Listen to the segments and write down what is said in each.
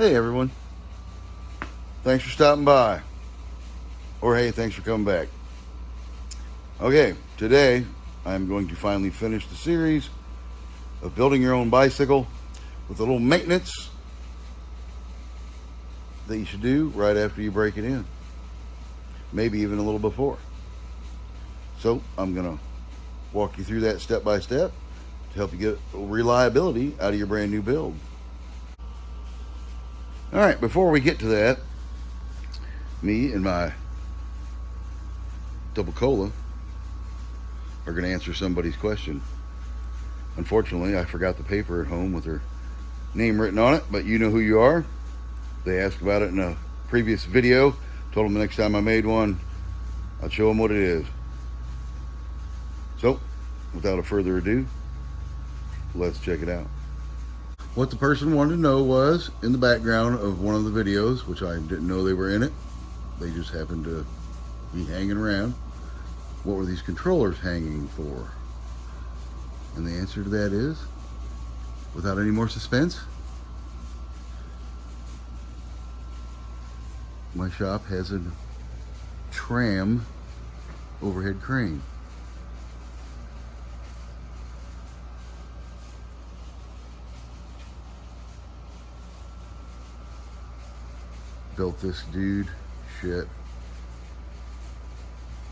Hey everyone, thanks for stopping by. Or hey, thanks for coming back. Okay, today I'm going to finally finish the series of building your own bicycle with a little maintenance that you should do right after you break it in. Maybe even a little before. So I'm going to walk you through that step by step to help you get reliability out of your brand new build. Alright, before we get to that, me and my double cola are going to answer somebody's question. Unfortunately, I forgot the paper at home with her name written on it, but you know who you are. They asked about it in a previous video. Told them the next time I made one, I'd show them what it is. So, without a further ado, let's check it out. What the person wanted to know was, in the background of one of the videos, which I didn't know they were in it, they just happened to be hanging around, what were these controllers hanging for? And the answer to that is, without any more suspense, my shop has a tram overhead crane. Built this dude, shit,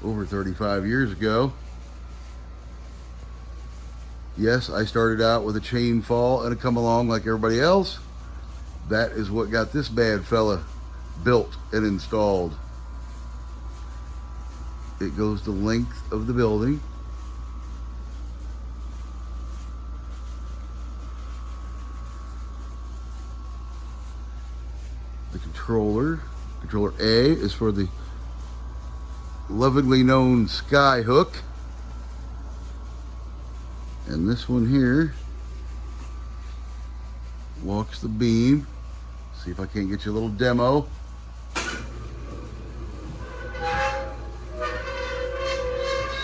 over 35 years ago. Yes, I started out with a chain fall and a come along like everybody else. That is what got this bad fella built and installed. It goes the length of the building. The controller A is for the lovingly known sky hook. And this one here walks the beam. See if I can't get you a little demo.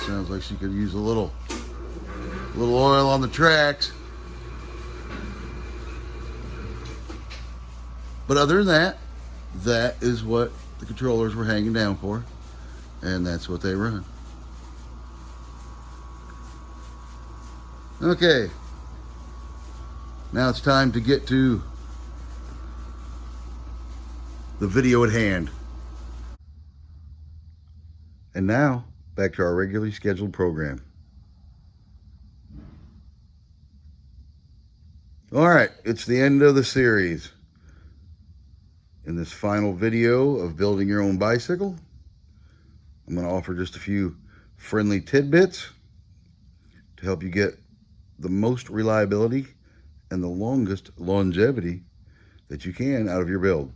Sounds like she could use a little oil on the tracks. But other than that, that is what the controllers were hanging down for, and that's what they run. Okay, now it's time to get to the video at hand. And now, back to our regularly scheduled program. All right, it's the end of the series. In this final video of building your own bicycle, I'm going to offer just a few friendly tidbits to help you get the most reliability and the longest longevity that you can out of your build.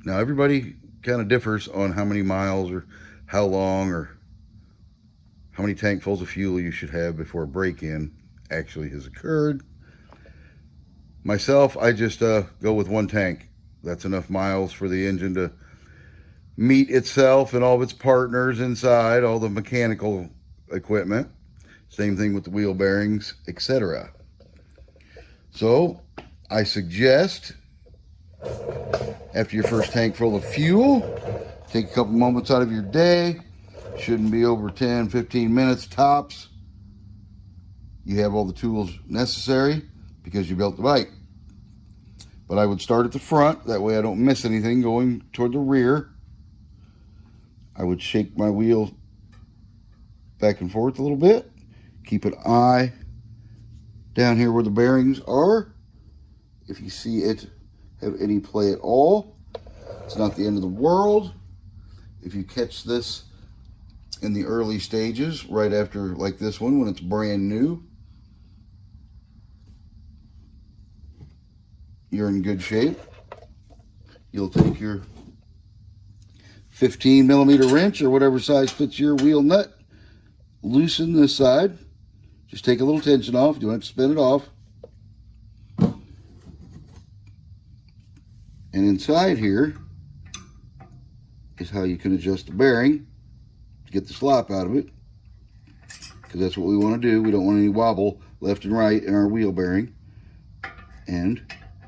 Now, everybody kind of differs on how many miles or how long or how many tankfuls of fuel you should have before a break-in actually has occurred. Myself, I just go with one tank. That's enough miles for the engine to meet itself and all of its partners inside, all the mechanical equipment. Same thing with the wheel bearings, etc. So, I suggest, after your first tank full of fuel, take a couple moments out of your day. Shouldn't be over 10, 15 minutes tops. You have all the tools necessary because you built the bike. But I would start at the front, that way I don't miss anything going toward the rear. I would shake my wheel back and forth a little bit. Keep an eye down here where the bearings are. If you see it have any play at all, it's not the end of the world. If you catch this in the early stages, right after, like this one, when it's brand new, you're in good shape. You'll take your 15 millimeter wrench or whatever size fits your wheel nut, loosen this side, just take a little tension off, you don't have to spin it off. And inside here is how you can adjust the bearing to get the slop out of it, because that's what we want to do. We don't want any wobble left and right in our wheel bearing. And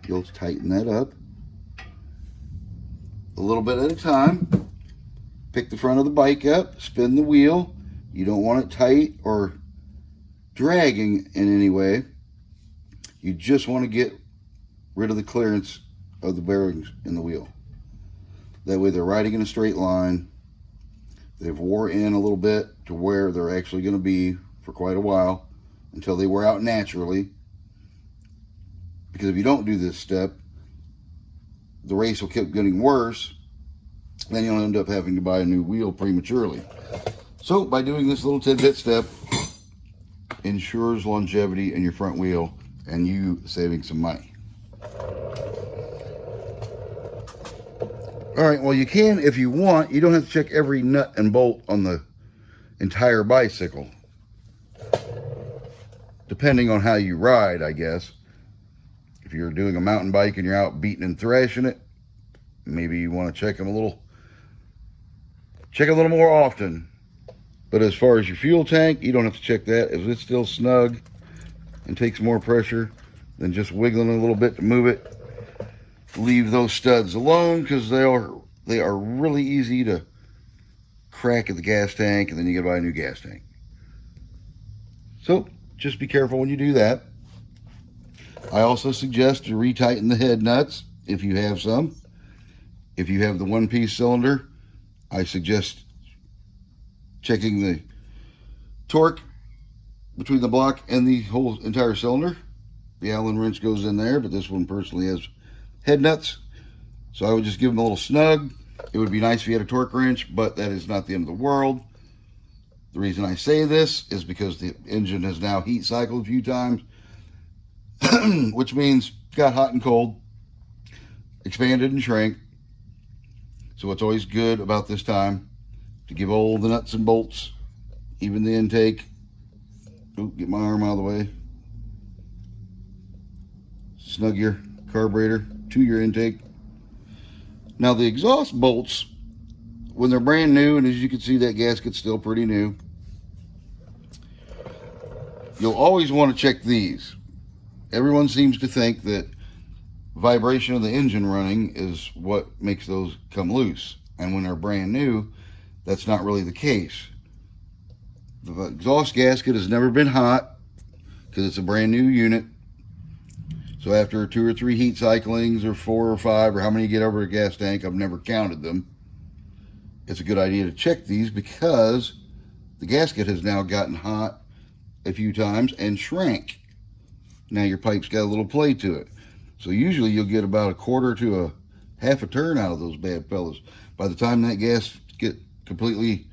you'll tighten that up a little bit at a time. Pick the front of the bike up, spin the wheel. You don't want it tight or dragging in any way. You just want to get rid of the clearance of the bearings in the wheel. That way they're riding in a straight line. They've wore in a little bit to where they're actually going to be for quite a while until they wear out naturally. Because if you don't do this step, the race will keep getting worse. Then you'll end up having to buy a new wheel prematurely. So by doing this little tidbit step, ensures longevity in your front wheel and you saving some money. All right, well, you can if you want. You don't have to check every nut and bolt on the entire bicycle. Depending on how you ride, I guess. If you're doing a mountain bike and you're out beating and thrashing it, maybe you want to check them a little more often. But as far as your fuel tank, you don't have to check that. If it's still snug and takes more pressure than just wiggling a little bit to move it, leave those studs alone, because they are really easy to crack at the gas tank, and then you gotta buy a new gas tank. So just be careful when you do that. I also suggest to retighten the head nuts if you have some. If you have the one-piece cylinder, I suggest checking the torque between the block and the whole entire cylinder. The Allen wrench goes in there, but this one personally has head nuts, so I would just give them a little snug. It would be nice if you had a torque wrench, but that is not the end of the world. The reason I say this is because the engine has now heat cycled a few times, which means got hot and cold, expanded and shrank. So it's always good about this time to give all the nuts and bolts, even the intake. Oop, get my arm out of the way. Snug your carburetor to your intake. Now the exhaust bolts, when they're brand new, and as you can see that gasket's still pretty new, you'll always want to check these. Everyone seems to think that vibration of the engine running is what makes those come loose, and when they're brand new, that's not really the case. The exhaust gasket has never been hot because it's a brand new unit. So after 2 or 3 heat cyclings, or 4 or 5, or how many you get over a gas tank, I've never counted them, it's a good idea to check these, because the gasket has now gotten hot a few times and shrank. Now your pipe's got a little play to it. So usually you'll get about a quarter to a half a turn out of those bad fellas. By the time that gasket completely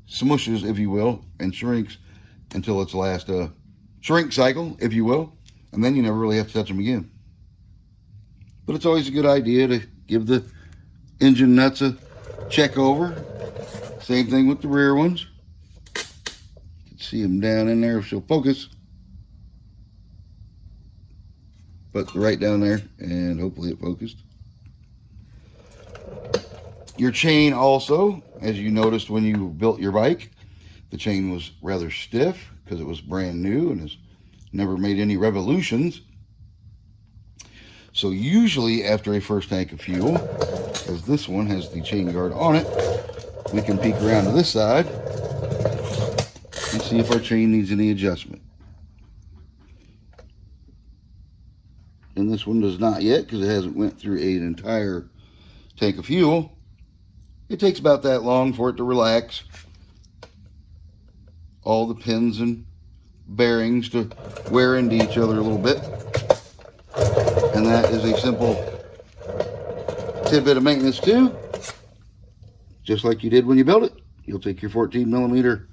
smushes, if you will, and shrinks until its last shrink cycle, if you will, and then you never really have to touch them again. But it's always a good idea to give the engine nuts a check over. Same thing with the rear ones. You can see them down in there if she'll focus. But right down there, and hopefully it focused. Your chain also, as you noticed when you built your bike, the chain was rather stiff because it was brand new and has never made any revolutions. So usually after a first tank of fuel, as this one has the chain guard on it, we can peek around to this side and see if our chain needs any adjustment. And this one does not yet, because it hasn't went through an entire tank of fuel. It takes about that long for it to relax. All the pins and bearings to wear into each other a little bit. And that is a simple tidbit of maintenance too. Just like you did when you built it. You'll take your 14mm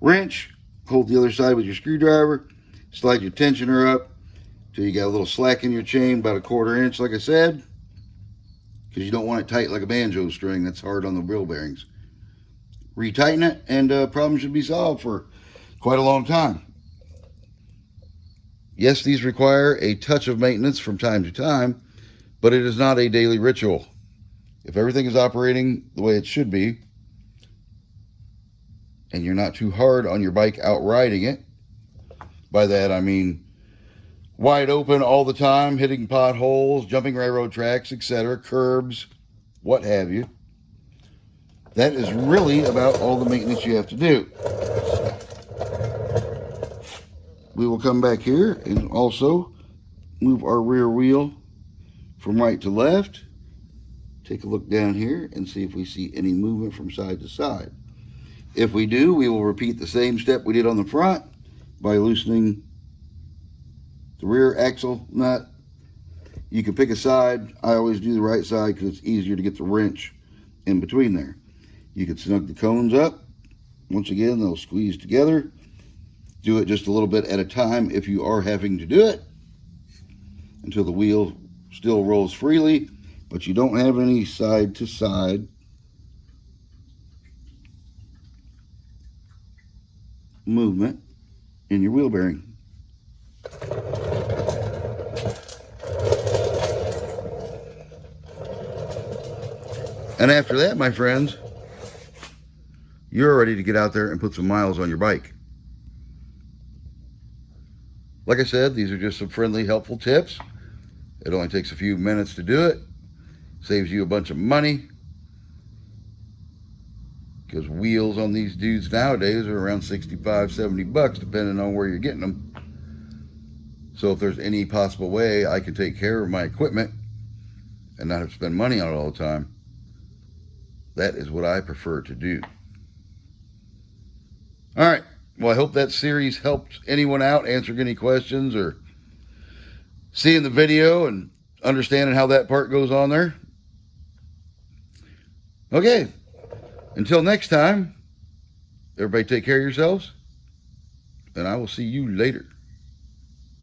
wrench, hold the other side with your screwdriver, slide your tensioner up till you got a little slack in your chain, about a 1/4 inch, like I said, because you don't want it tight like a banjo string. That's hard on the wheel bearings. Retighten it, and problem should be solved for quite a long time. Yes, these require a touch of maintenance from time to time, but it is not a daily ritual. If everything is operating the way it should be, and you're not too hard on your bike out riding it, By that, I mean wide open all the time, hitting potholes, jumping railroad tracks, etc., curbs, what have you. That is really about all the maintenance you have to do. We will come back here and also move our rear wheel from right to left. Take a look down here and see if we see any movement from side to side. If we do, we will repeat the same step we did on the front by loosening the rear axle nut. You can pick a side. I always do the right side because it's easier to get the wrench in between there. You can snug the cones up. Once again, they'll squeeze together. Do it just a little bit at a time if you are having to do it, until the wheel still rolls freely, but you don't have any side to side movement in your wheel bearing. And after that, my friends, you're ready to get out there and put some miles on your bike. Like I said, these are just some friendly, helpful tips. It only takes a few minutes to do it. Saves you a bunch of money, because wheels on these dudes nowadays are around 65, 70 bucks, depending on where you're getting them. So if there's any possible way I can take care of my equipment and not have to spend money on it all the time, that is what I prefer to do. All right. Well, I hope that series helped anyone out answering any questions or seeing the video and understanding how that part goes on there. Okay. Until next time, everybody take care of yourselves, and I will see you later.